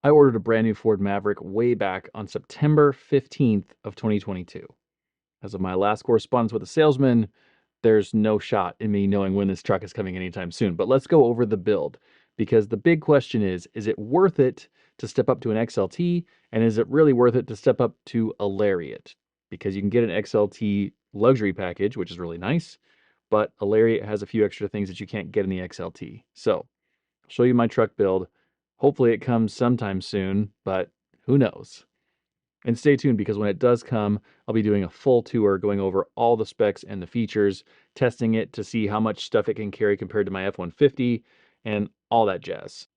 I ordered a brand new Ford Maverick way back on September 15th of 2022. As of my last correspondence with the salesman, there's no shot in me knowing when this truck is coming anytime soon. But let's go over the build because the big question is it worth it to step up to an XLT? And is it really worth it to step up to a Lariat? Because you can get an XLT luxury package, which is really nice, but a Lariat has a few extra things that you can't get in the XLT. So I'll show you my truck build. Hopefully it comes sometime soon, but who knows? And stay tuned because when it does come, I'll be doing a full tour going over all the specs and the features, testing it to see how much stuff it can carry compared to my F-150 and all that jazz.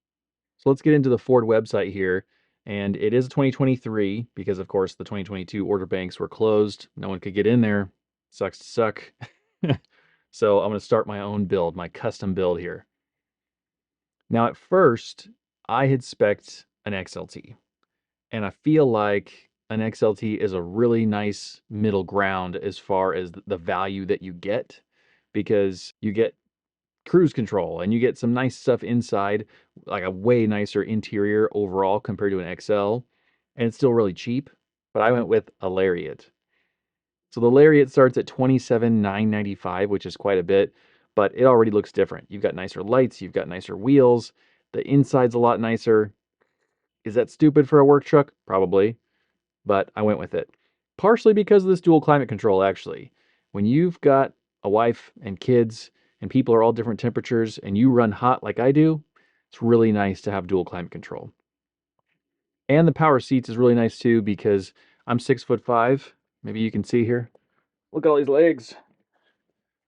So let's get into the Ford website here. And it is 2023 because, of course, the 2022 order banks were closed. No one could get in there. Sucks to suck. So I'm going to start my own build, my custom build here. Now, at first, I had spec'd an XLT. And I feel like an XLT is a really nice middle ground as far as the value that you get because you get cruise control and you get some nice stuff inside, like a way nicer interior overall compared to an XL. And it's still really cheap, but I went with a Lariat. So the Lariat starts at $27,995, which is quite a bit, but it already looks different. You've got nicer lights, you've got nicer wheels, the inside's a lot nicer. Is that stupid for a work truck? Probably, but I went with it. Partially because of this dual climate control, actually. When you've got a wife and kids and people are all different temperatures and you run hot like I do, it's really nice to have dual climate control. And the power seats is really nice too because I'm 6'5". Maybe you can see here. Look at all these legs.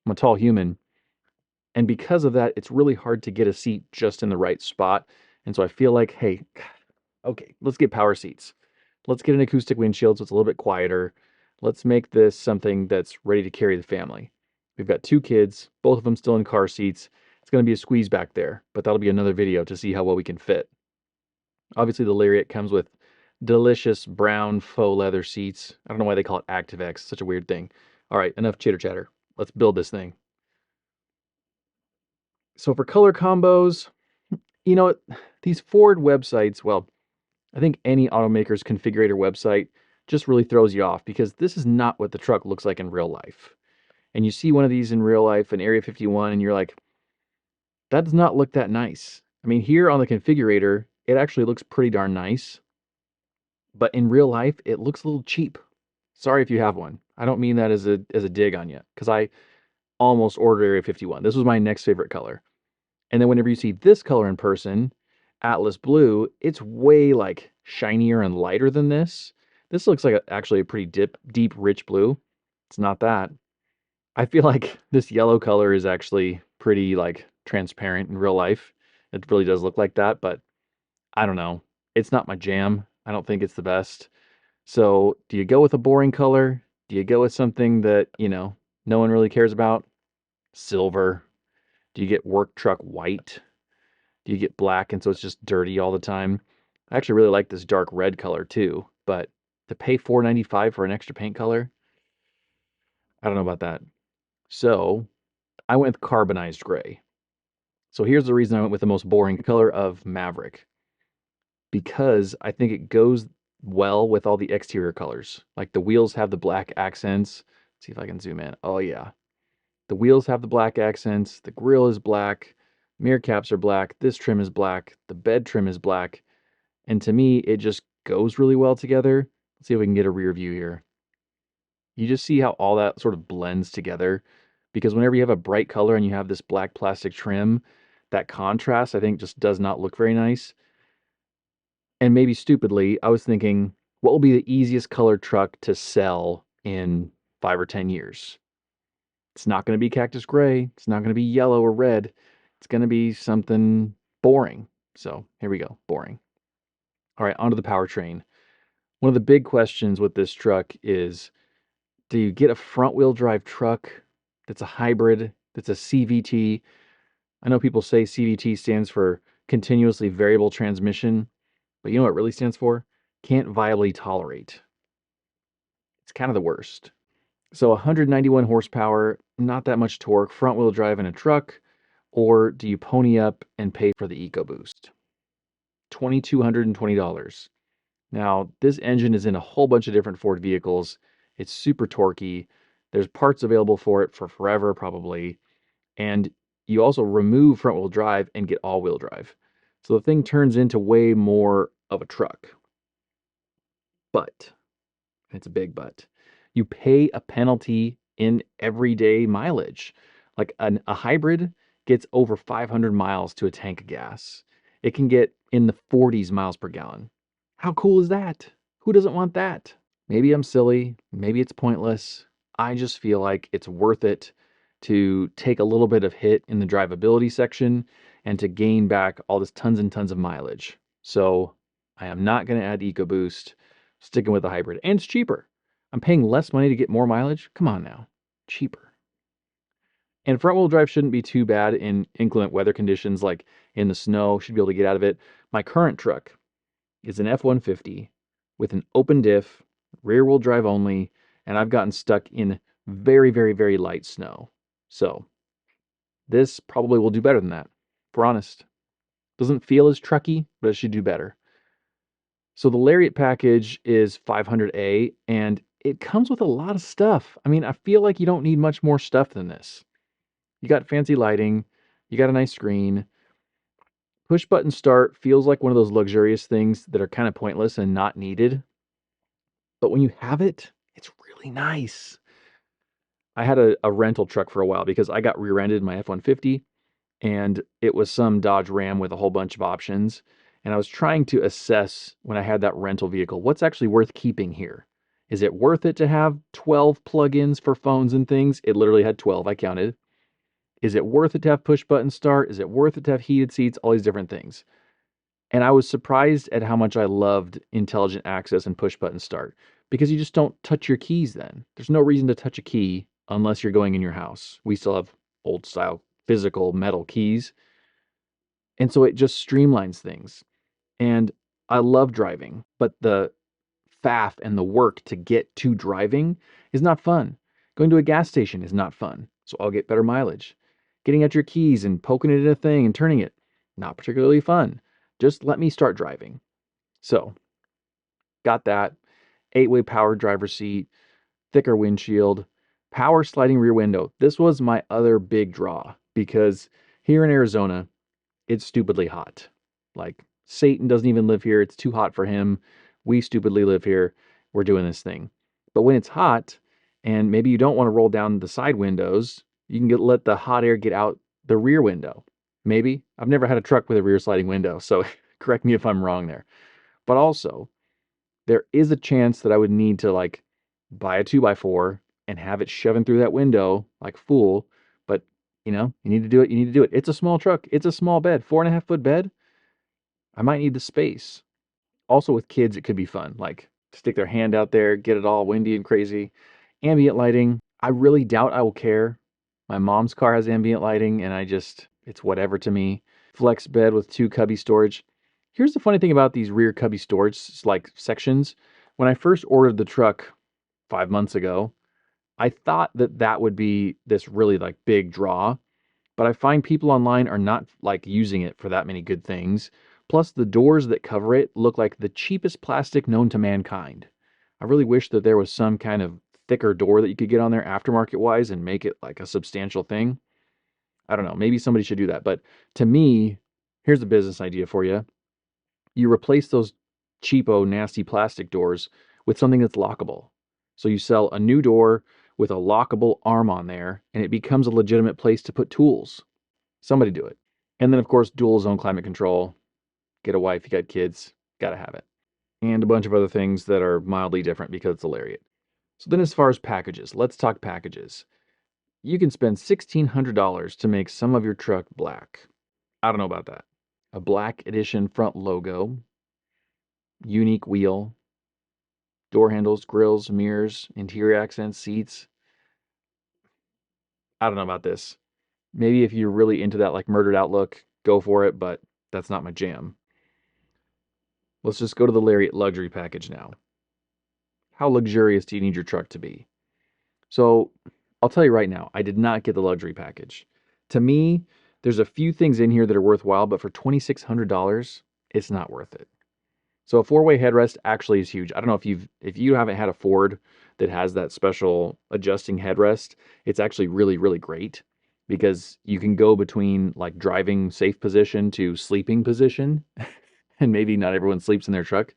I'm a tall human. And because of that, it's really hard to get a seat just in the right spot. And so I feel like, hey, okay, let's get power seats. Let's get an acoustic windshield so it's a little bit quieter. Let's make this something that's ready to carry the family. We've got two kids, both of them still in car seats. It's going to be a squeeze back there, but that'll be another video to see how well we can fit. Obviously, the Lariat comes with delicious brown faux leather seats. I don't know why they call it ActiveX, such a weird thing. All right, enough chitter chatter. Let's build this thing. So for color combos, you know, these Ford websites, well, I think any automaker's configurator website just really throws you off because this is not what the truck looks like in real life. And you see one of these in real life, an Area 51, and you're like, that does not look that nice. I mean, here on the configurator, it actually looks pretty darn nice. But in real life, it looks a little cheap. Sorry if you have one. I don't mean that as a dig on you, because I almost ordered Area 51. This was my next favorite color. And then whenever you see this color in person, Atlas blue, it's way like shinier and lighter than this. This looks like actually a pretty deep, rich blue. It's not that. I feel like this yellow color is actually pretty like transparent in real life. It really does look like that, but I don't know. It's not my jam. I don't think it's the best. So do you go with a boring color? Do you go with something that, no one really cares about? Silver. Do you get work truck white? Do you get black and so it's just dirty all the time? I actually really like this dark red color too, but to pay $4.95 for an extra paint color, I don't know about that. So I went with carbonized gray. So here's the reason I went with the most boring color of Maverick, because I think it goes well with all the exterior colors. Like the wheels have the black accents. Let's see if I can zoom in. Oh yeah. The wheels have the black accents. The grille is black. Mirror caps are black. This trim is black. The bed trim is black. And to me, it just goes really well together. Let's see if we can get a rear view here. You just see how all that sort of blends together. Because whenever you have a bright color and you have this black plastic trim, that contrast, I think, just does not look very nice. And maybe stupidly, I was thinking, what will be the easiest color truck to sell in 5 or 10 years? It's not going to be cactus gray. It's not going to be yellow or red. It's going to be something boring. So here we go, boring. All right, onto the powertrain. One of the big questions with this truck is, do you get a front wheel drive truck that's a hybrid, that's a CVT? I know people say CVT stands for continuously variable transmission, but you know what it really stands for? Can't viably tolerate. It's kind of the worst. So 191 horsepower, not that much torque, front wheel drive in a truck, or do you pony up and pay for the EcoBoost? $2,220. Now, this engine is in a whole bunch of different Ford vehicles. It's super torquey. There's parts available for it for forever, probably. And you also remove front wheel drive and get all wheel drive. So the thing turns into way more of a truck. But, it's a big but, you pay a penalty in everyday mileage. Like a hybrid gets over 500 miles to a tank of gas. It can get in the 40s miles per gallon. How cool is that? Who doesn't want that? Maybe I'm silly. Maybe it's pointless. I just feel like it's worth it to take a little bit of hit in the drivability section and to gain back all this tons and tons of mileage. So I am not going to add EcoBoost, sticking with the hybrid. And it's cheaper. I'm paying less money to get more mileage. Come on now. Cheaper. And front wheel drive shouldn't be too bad in inclement weather conditions, like in the snow. Should be able to get out of it. My current truck is an F-150 with an open diff, rear wheel drive only, and I've gotten stuck in very, very, very light snow. So this probably will do better than that, if we're honest. Doesn't feel as trucky, but it should do better. So the Lariat package is 500A, and it comes with a lot of stuff. I mean, I feel like you don't need much more stuff than this. You got fancy lighting, you got a nice screen. Push button start feels like one of those luxurious things that are kind of pointless and not needed. But when you have it, it's really nice. I had a rental truck for a while because I got rear-ended in my F-150, and it was some Dodge Ram with a whole bunch of options. And I was trying to assess, when I had that rental vehicle, what's actually worth keeping here? Is it worth it to have 12 plugins for phones and things? It literally had 12, I counted. Is it worth it to have push button start? Is it worth it to have heated seats? All these different things. And I was surprised at how much I loved intelligent access and push button start, because you just don't touch your keys then. There's no reason to touch a key unless you're going in your house. We still have old style physical metal keys. And so it just streamlines things. And I love driving, but the faff and the work to get to driving is not fun. Going to a gas station is not fun. So I'll get better mileage. Getting out your keys and poking it in a thing and turning it, not particularly fun. Just let me start driving. So, got that. 8-way power driver seat, thicker windshield, power sliding rear window. This was my other big draw because here in Arizona, it's stupidly hot. Like, Satan doesn't even live here. It's too hot for him. We stupidly live here. We're doing this thing. But when it's hot and maybe you don't want to roll down the side windows, you can let the hot air get out the rear window. Maybe. I've never had a truck with a rear sliding window, so correct me if I'm wrong there. But also, there is a chance that I would need to like buy a 2x4 and have it shoving through that window like fool. But you need to do it. You need to do it. It's a small truck. It's a small bed, 4.5-foot bed. I might need the space. Also, with kids, it could be fun. Like stick their hand out there, get it all windy and crazy. Ambient lighting. I really doubt I will care. My mom's car has ambient lighting, and it's whatever to me. Flex bed with 2 cubby storage. Here's the funny thing about these rear cubby storage like sections. When I first ordered the truck 5 months ago, I thought that would be this really like big draw, but I find people online are not like using it for that many good things. Plus the doors that cover it look like the cheapest plastic known to mankind. I really wish that there was some kind of thicker door that you could get on there aftermarket wise and make it like a substantial thing. I don't know, maybe somebody should do that. But to me, here's a business idea for you. You replace those cheapo, nasty plastic doors with something that's lockable. So you sell a new door with a lockable arm on there, and it becomes a legitimate place to put tools. Somebody do it. And then, of course, dual zone climate control. Get a wife, you got kids, gotta have it. And a bunch of other things that are mildly different because it's a Lariat. So then as far as packages, let's talk packages. You can spend $1,600 to make some of your truck black. I don't know about that. A black edition front logo, unique wheel, door handles, grills, mirrors, interior accents, seats. I don't know about this. Maybe if you're really into that like murdered outlook, go for it, but that's not my jam. Let's just go to the Lariat luxury package now. How luxurious do you need your truck to be? So I'll tell you right now, I did not get the luxury package. To me, there's a few things in here that are worthwhile, but for $2,600, it's not worth it. So a four-way headrest actually is huge. I don't know if you haven't had a Ford that has that special adjusting headrest, it's actually really, really great because you can go between like driving safe position to sleeping position, and maybe not everyone sleeps in their truck,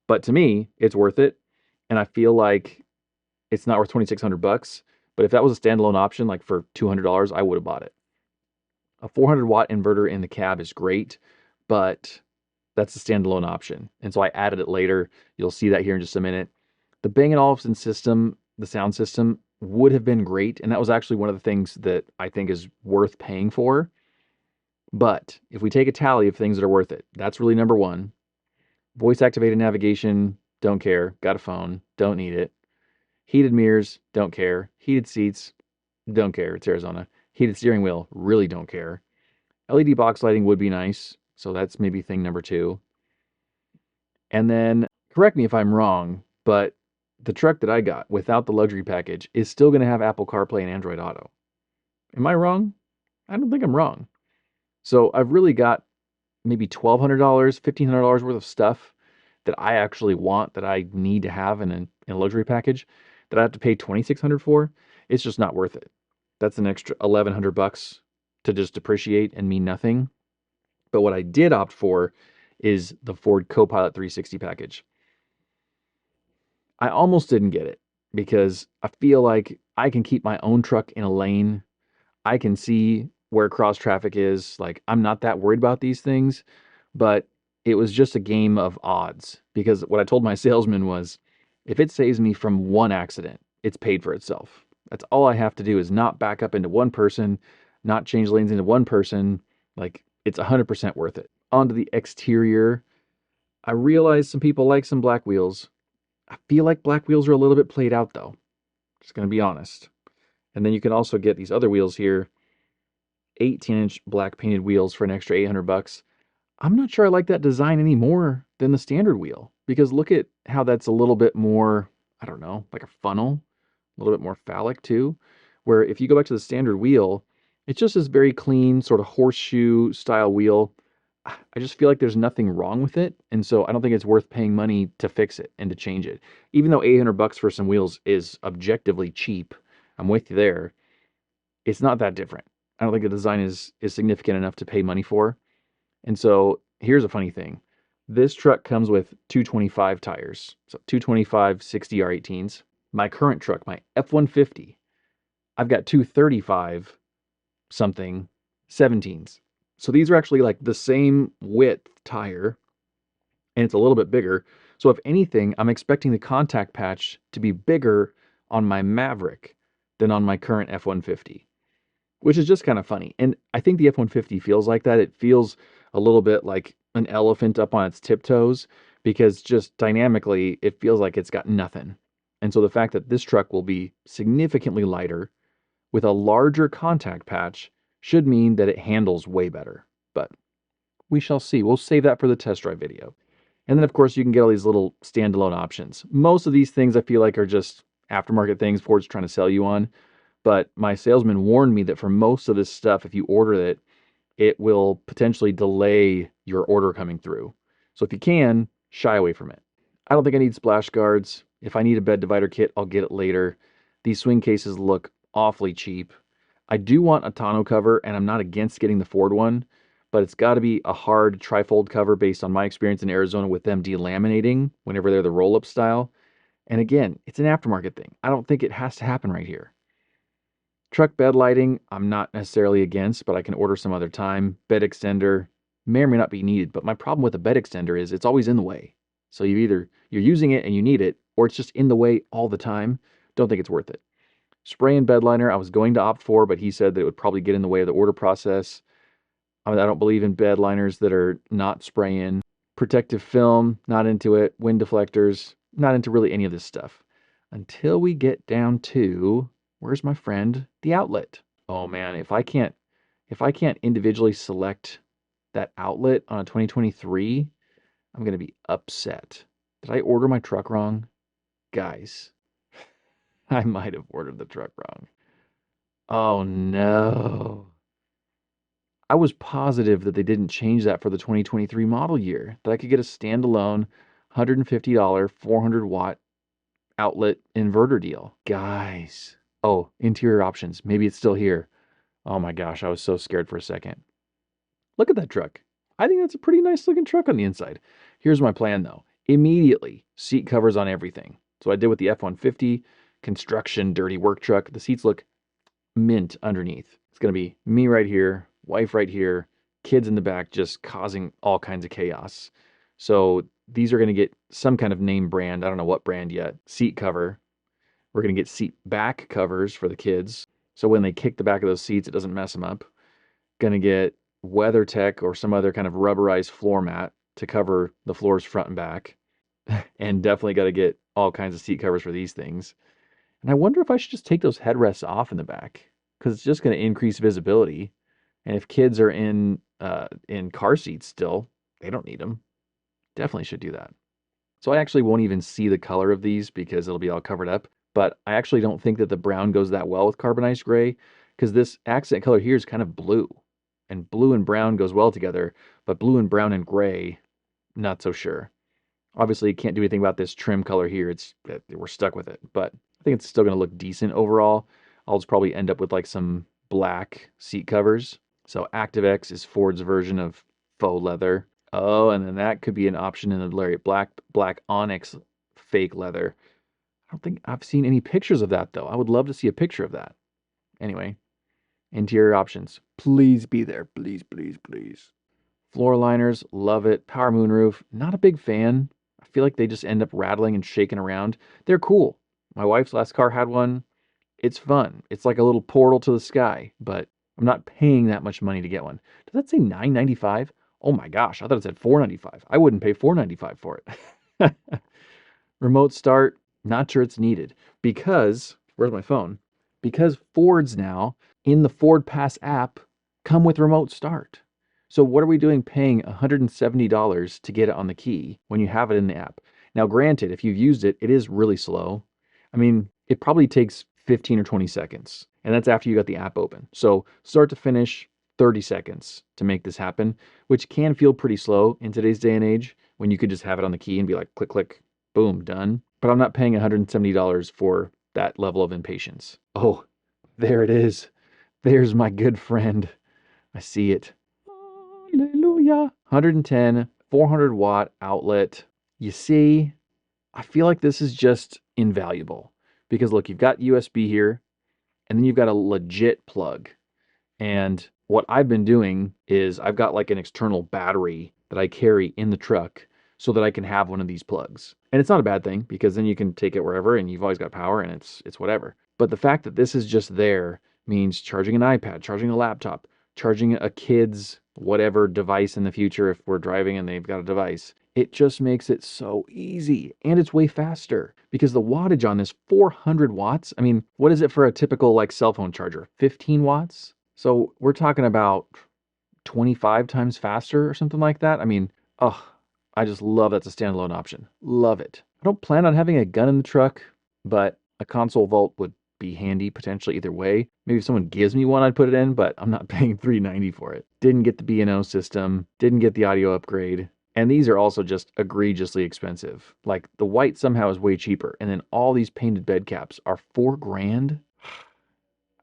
but to me, it's worth it. And I feel like it's not worth 2,600 bucks, but if that was a standalone option like for $200, I would have bought it. A 400 watt inverter in the cab is great, but that's a standalone option. And so I added it later. You'll see that here in just a minute. The Bang & Olufsen system, the sound system, would have been great. And that was actually one of the things that I think is worth paying for. But if we take a tally of things that are worth it, that's really number one. Voice activated navigation, don't care. Got a phone, don't need it. Heated mirrors, don't care. Heated seats, don't care. It's Arizona. Heated steering wheel, really don't care. LED box lighting would be nice. So that's maybe thing number two. And then, correct me if I'm wrong, but the truck that I got without the luxury package is still going to have Apple CarPlay and Android Auto. Am I wrong? I don't think I'm wrong. So I've really got maybe $1,200, $1,500 worth of stuff that I actually want, that I need to have in a luxury package, that I have to pay 2,600 for. It's just not worth it. That's an extra 1,100 bucks to just depreciate and mean nothing. But what I did opt for is the Ford CoPilot 360 package. I almost didn't get it because I feel like I can keep my own truck in a lane. I can see where cross traffic is. Like, I'm not that worried about these things, but it was just a game of odds because what I told my salesman was if it saves me from one accident, it's paid for itself. That's all I have to do is not back up into one person, not change lanes into one person. Like, it's 100% worth it. Onto the exterior, I realize some people like some black wheels. I feel like black wheels are a little bit played out though. Just going to be honest. And then you can also get these other wheels here, 18-inch black painted wheels for an extra 800 bucks. I'm not sure I like that design any more than the standard wheel because look at how that's a little bit more, I don't know, like a funnel, a little bit more phallic too. Where if you go back to the standard wheel, it's just this very clean sort of horseshoe style wheel. I just feel like there's nothing wrong with it, and so I don't think it's worth paying money to fix it and to change it. Even though 800 bucks for some wheels is objectively cheap, I'm with you there. It's not that different. I don't think the design is significant enough to pay money for. And so here's a funny thing. This truck comes with 225 tires. So 225 60 R18s. My current truck, my F-150, I've got 235 something 17s. So these are actually like the same width tire, and it's a little bit bigger. So if anything, I'm expecting the contact patch to be bigger on my Maverick than on my current F-150, which is just kind of funny. And I think the F-150 feels like that. It feels a little bit like an elephant up on its tiptoes because just dynamically, it feels like it's got nothing. And so the fact that this truck will be significantly lighter with a larger contact patch should mean that it handles way better. But we shall see. We'll save that for the test drive video. And then, of course, you can get all these little standalone options. Most of these things I feel like are just aftermarket things Ford's trying to sell you on. But my salesman warned me that for most of this stuff, if you order it, it will potentially delay your order coming through. So if you can, shy away from it. I don't think I need splash guards. If I need a bed divider kit, I'll get it later. These swing cases look awfully cheap. I do want a tonneau cover, and I'm not against getting the Ford one, but it's got to be a hard trifold cover based on my experience in Arizona with them delaminating whenever they're the roll-up style. And again, it's an aftermarket thing. I don't think it has to happen right here. Truck bed lighting, I'm not necessarily against, but I can order some other time. Bed extender may or may not be needed, but my problem with a bed extender is it's always in the way. So you're using it and you need it, or it's just in the way all the time. Don't think it's worth it. Spray and bed liner, I was going to opt for, but he said that it would probably get in the way of the order process. I don't believe in bed liners that are not spray in. Protective film, not into it. Wind deflectors, not into really any of this stuff. Until we get down to, where's my friend? The outlet. Oh man, if I can't individually select that outlet on a 2023, I'm gonna be upset. Did I order my truck wrong? Guys, I might have ordered the truck wrong. Oh no. I was positive that they didn't change that for the 2023 model year, that I could get a standalone $150 400 watt outlet inverter deal. Guys. Oh, interior options. Maybe it's still here. Oh my gosh, I was so scared for a second. Look at that truck. I think that's a pretty nice looking truck on the inside. Here's my plan though. Immediately, seat covers on everything. So I did with the F-150, construction, dirty work truck. The seats look mint underneath. It's going to be me right here, wife right here, kids in the back just causing all kinds of chaos. So these are going to get some kind of name brand. I don't know what brand yet. Seat cover. We're going to get seat back covers for the kids. So when they kick the back of those seats, it doesn't mess them up. Going to get WeatherTech or some other kind of rubberized floor mat to cover the floors front and back. And definitely got to get all kinds of seat covers for these things. And I wonder if I should just take those headrests off in the back because it's just going to increase visibility. And if kids are in car seats still, they don't need them. Definitely should do that. So I actually won't even see the color of these because it'll be all covered up. But I actually don't think that the brown goes that well with carbonized gray because this accent color here is kind of blue. And blue and brown goes well together, but blue and brown and gray, not so sure. Obviously, you can't do anything about this trim color here. We're stuck with it, but I think it's still going to look decent overall. I'll just probably end up with like some black seat covers. So ActiveX is Ford's version of faux leather. Oh, and then that could be an option in the Lariat black onyx fake leather. I don't think I've seen any pictures of that though. I would love to see a picture of that. Anyway, interior options. Please be there. Please, please, please. Floor liners, love it. Power moonroof, not a big fan. I feel like they just end up rattling and shaking around. They're cool. My wife's last car had one. It's fun. It's like a little portal to the sky, but I'm not paying that much money to get one. Does that say $9.95? Oh my gosh, I thought it said $4.95. I wouldn't pay $4.95 for it. Remote start, not sure it's needed because, where's my phone? Because Fords now, in the Ford Pass app, come with remote start. So what are we doing paying $170 to get it on the key when you have it in the app? Now, granted, if you've used it, it is really slow. I mean, it probably takes 15 or 20 seconds, and that's after you got the app open. So start to finish, 30 seconds to make this happen, which can feel pretty slow in today's day and age when you could just have it on the key and be like, click, click, boom, done. But I'm not paying $170 for that level of impatience. Oh, there it is. There's my good friend. I see it. Hallelujah. 110, 400 watt outlet. You see, I feel like this is just invaluable because look, you've got USB here and then you've got a legit plug. And what I've been doing is I've got like an external battery that I carry in the truck so that I can have one of these plugs. And it's not a bad thing because then you can take it wherever and you've always got power and it's whatever. But the fact that this is just there means charging an iPad, charging a laptop, charging a kid's whatever device in the future if we're driving and they've got a device. It just makes it so easy and it's way faster because the wattage on this 400 watts. I mean, what is it for a typical like cell phone charger? 15 watts? So we're talking about 25 times faster or something like that. I mean, oh, I just love that's a standalone option. Love it. I don't plan on having a gun in the truck, but a console vault would be handy potentially either way. Maybe if someone gives me one, I'd put it in, but I'm not paying $390 for it. Didn't get the B&O system, didn't get the audio upgrade. And these are also just egregiously expensive. Like the white somehow is way cheaper. And then all these painted bed caps are $4,000.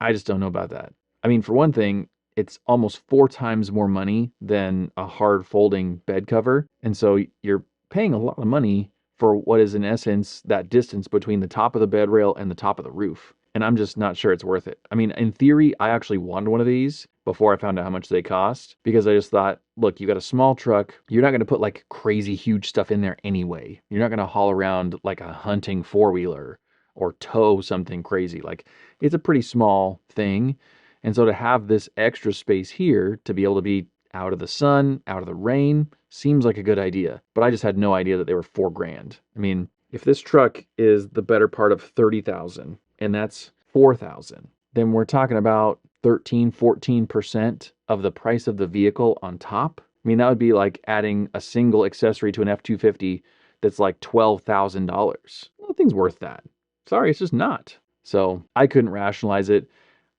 I just don't know about that. I mean, for one thing, it's almost 4 times more money than a hard folding bed cover. And so you're paying a lot of money for what is in essence that distance between the top of the bed rail and the top of the roof. And I'm just not sure it's worth it. I mean, in theory, I actually wanted one of these before I found out how much they cost because I just thought, look, you got a small truck. You're not going to put like crazy huge stuff in there anyway. You're not going to haul around like a hunting four-wheeler or tow something crazy. Like it's a pretty small thing. And so to have this extra space here to be able to be out of the sun, out of the rain, seems like a good idea. But I just had no idea that they were $4,000. I mean, if this truck is the better part of 30,000 and that's 4,000, then we're talking about 13-14% of the price of the vehicle on top. I mean, that would be like adding a single accessory to an F-250 that's like $12,000. Nothing's worth that. Sorry, it's just not. So I couldn't rationalize it.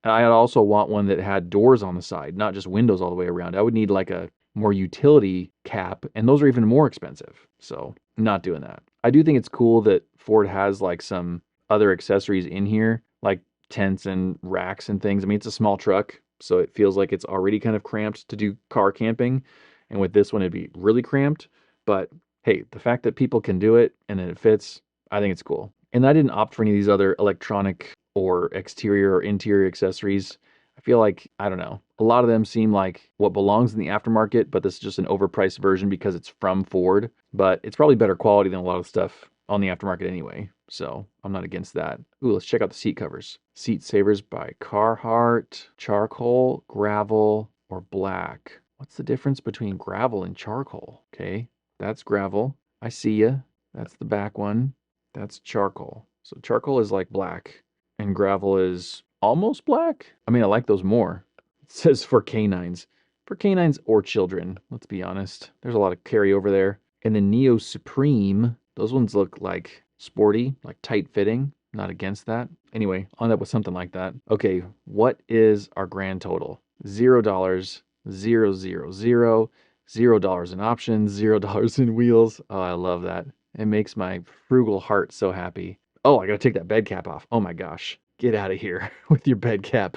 And I'd also want one that had doors on the side, not just windows all the way around. I would need like a more utility cap, and those are even more expensive. So I'm not doing that. I do think it's cool that Ford has like some other accessories in here, like tents and racks and things. I mean, it's a small truck, so it feels like it's already kind of cramped to do car camping. And with this one, it'd be really cramped. But hey, the fact that people can do it and then it fits, I think it's cool. And I didn't opt for any of these other electronic or exterior or interior accessories. I feel like, I don't know, a lot of them seem like what belongs in the aftermarket, but this is just an overpriced version because it's from Ford. But it's probably better quality than a lot of stuff on the aftermarket anyway. So I'm not against that. Ooh, let's check out the seat covers. Seat savers by Carhartt, charcoal, gravel, or black. What's the difference between gravel and charcoal? Okay, that's gravel. I see ya. That's the back one. That's charcoal. So charcoal is like black and gravel is almost black. I mean, I like those more. It says for canines. For canines or children, let's be honest. There's a lot of carryover there. And the Neo Supreme, those ones look like sporty, like tight fitting. Not against that. Anyway, I'll end up with something like that. Okay, what is our grand total? $0, 0, 0, 0, $0 in options, $0 in wheels. Oh, I love that. It makes my frugal heart so happy. Oh, I gotta take that bed cap off. Oh my gosh. Get out of here with your bed cap.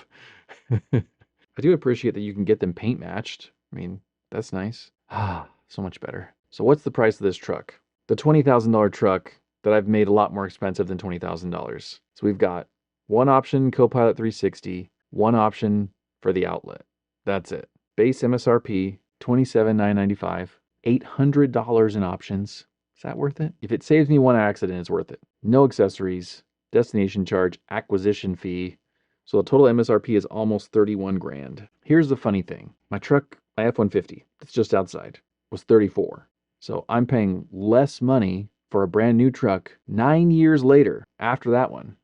I do appreciate that you can get them paint matched. I mean, that's nice. Ah, so much better. So what's the price of this truck? The $20,000 truck that I've made a lot more expensive than $20,000. So we've got one option CoPilot 360, one option for the outlet. That's it. Base MSRP, $27,995, $800 in options. Is that worth it? If it saves me one accident, it's worth it. No accessories, destination charge, acquisition fee. So the total MSRP is almost 31 grand. Here's the funny thing. My truck, my F-150, that's just outside, was 34. So I'm paying less money for a brand new truck 9 years later after that one.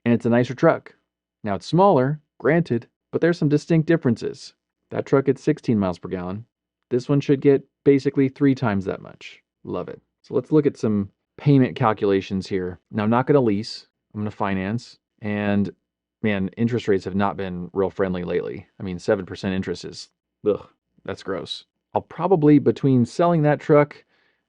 And it's a nicer truck. Now it's smaller, granted, but there's some distinct differences. That truck gets 16 miles per gallon. This one should get basically 3 times that much. Love it. So let's look at some payment calculations here. Now I'm not going to lease. I'm going to finance. And man, interest rates have not been real friendly lately. I mean, 7% interest is, ugh, that's gross. I'll probably, between selling that truck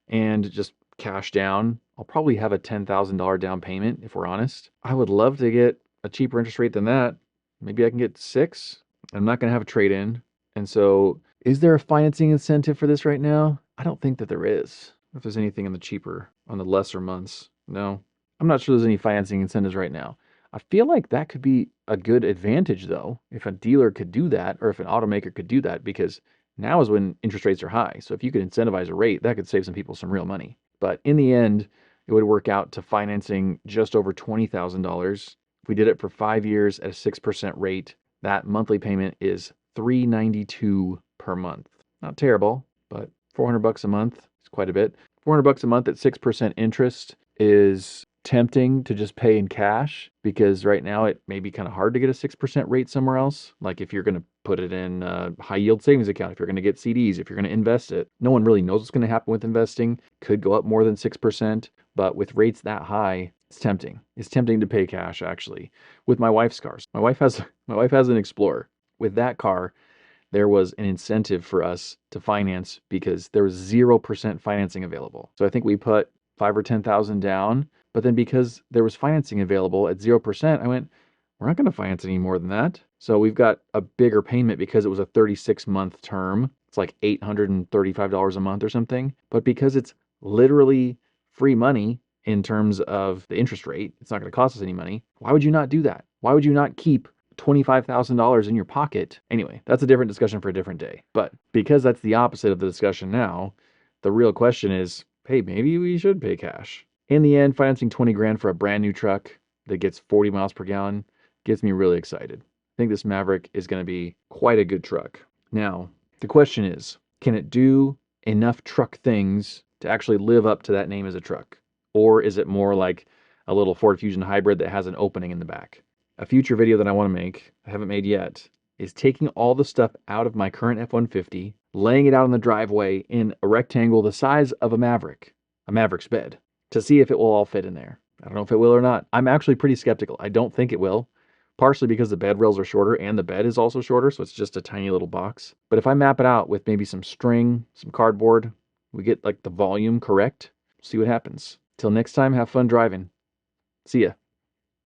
and just cash down, I'll probably have a $10,000 down payment if we're honest. I would love to get a cheaper interest rate than that. Maybe I can get 6. I'm not going to have a trade-in. And so is there a financing incentive for this right now? I don't think that there is. If there's anything on the cheaper, on the lesser months. No, I'm not sure there's any financing incentives right now. I feel like that could be a good advantage though, if a dealer could do that, or if an automaker could do that, because now is when interest rates are high. So if you could incentivize a rate, that could save some people some real money. But in the end, it would work out to financing just over $20,000. If we did it for 5 years at a 6% rate, that monthly payment is $392 per month. Not terrible, but $400 a month is quite a bit. $400 a month at 6% interest is tempting to just pay in cash, because right now it may be kind of hard to get a 6% rate somewhere else. Like if you're going to put it in a high yield savings account, if you're going to get CDs, if you're going to invest it, no one really knows what's going to happen with investing. Could go up more than 6%, but with rates that high, it's tempting. It's tempting to pay cash actually. With my wife's cars, my wife has an Explorer. With that car, there was an incentive for us to finance because there was 0% financing available. So I think we put 5 or 10,000 down. But then because there was financing available at 0%, I went, we're not going to finance any more than that. So we've got a bigger payment because it was a 36-month term. It's like $835 a month or something. But because it's literally free money in terms of the interest rate, it's not going to cost us any money. Why would you not do that? Why would you not keep $25,000 in your pocket? Anyway, that's a different discussion for a different day. But because that's the opposite of the discussion now, the real question is, hey, maybe we should pay cash. In the end, financing 20 grand for a brand new truck that gets 40 miles per gallon gets me really excited. I think this Maverick is going to be quite a good truck. Now, the question is, can it do enough truck things to actually live up to that name as a truck? Or is it more like a little Ford Fusion hybrid that has an opening in the back? A future video that I want to make, I haven't made yet, is taking all the stuff out of my current F-150, laying it out on the driveway in a rectangle the size of a Maverick's bed, to see if it will all fit in there. I don't know if it will or not. I'm actually pretty skeptical. I don't think it will. partially because the bed rails are shorter and the bed is also shorter, so it's just a tiny little box. But if I map it out with maybe some string, some cardboard, we get like the volume correct, see what happens. Till next time, have fun driving. See ya.